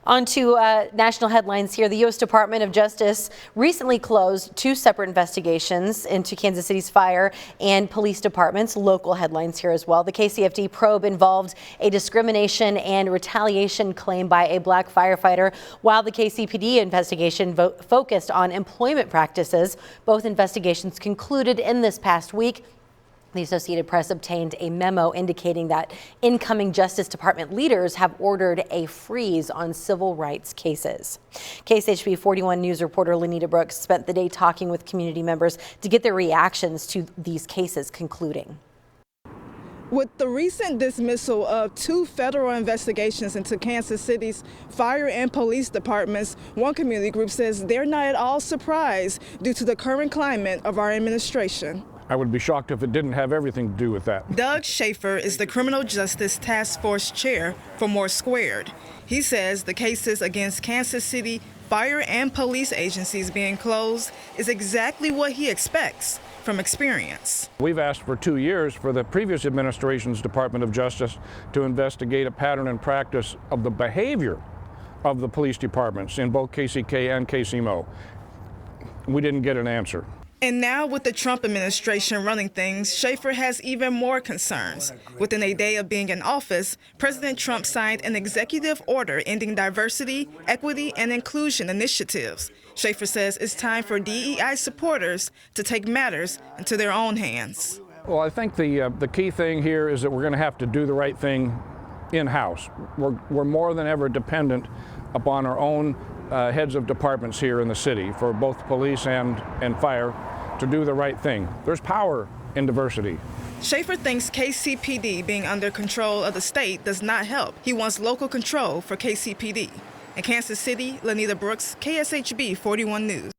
On to national headlines here. The U.S. Department of Justice recently closed two separate investigations into Kansas City's fire and police departments. Local headlines here as well. The KCFD probe involved a discrimination and retaliation claim by a black firefighter, while the KCPD investigation focused on employment practices. Both investigations concluded in this past week. The Associated Press obtained a memo indicating that incoming Justice Department leaders have ordered a freeze on civil rights cases. KCHP 41 News reporter Lenita Brooks spent the day talking with community members to get their reactions to these cases concluding. With the recent dismissal of two federal investigations into Kansas City's fire and police departments, one community group says they're not at all surprised due to the current climate of our administration. I would be shocked if it didn't have everything to do with that. Doug Schaefer is the Criminal Justice Task Force Chair for More Squared. He says the cases against Kansas City fire and police agencies being closed is exactly what he expects from experience. We've asked for 2 years for the previous administration's Department of Justice to investigate a pattern and practice of the behavior of the police departments in both KCK and KCMO. We didn't get an answer. And now with the Trump administration running things, Schaefer has even more concerns. Within a day of being in office, President Trump signed an executive order ending diversity, equity, and inclusion initiatives. Schaefer says it's time for DEI supporters to take matters into their own hands. Well, I think the key thing here is that we're going to have to do the right thing in-house. We're more than ever dependent upon our own heads of departments here in the city for both police and fire to do the right thing. There's power in diversity. Schaefer thinks KCPD being under control of the state does not help. He wants local control for KCPD. In Kansas City, Lenita Brooks, KSHB 41 News.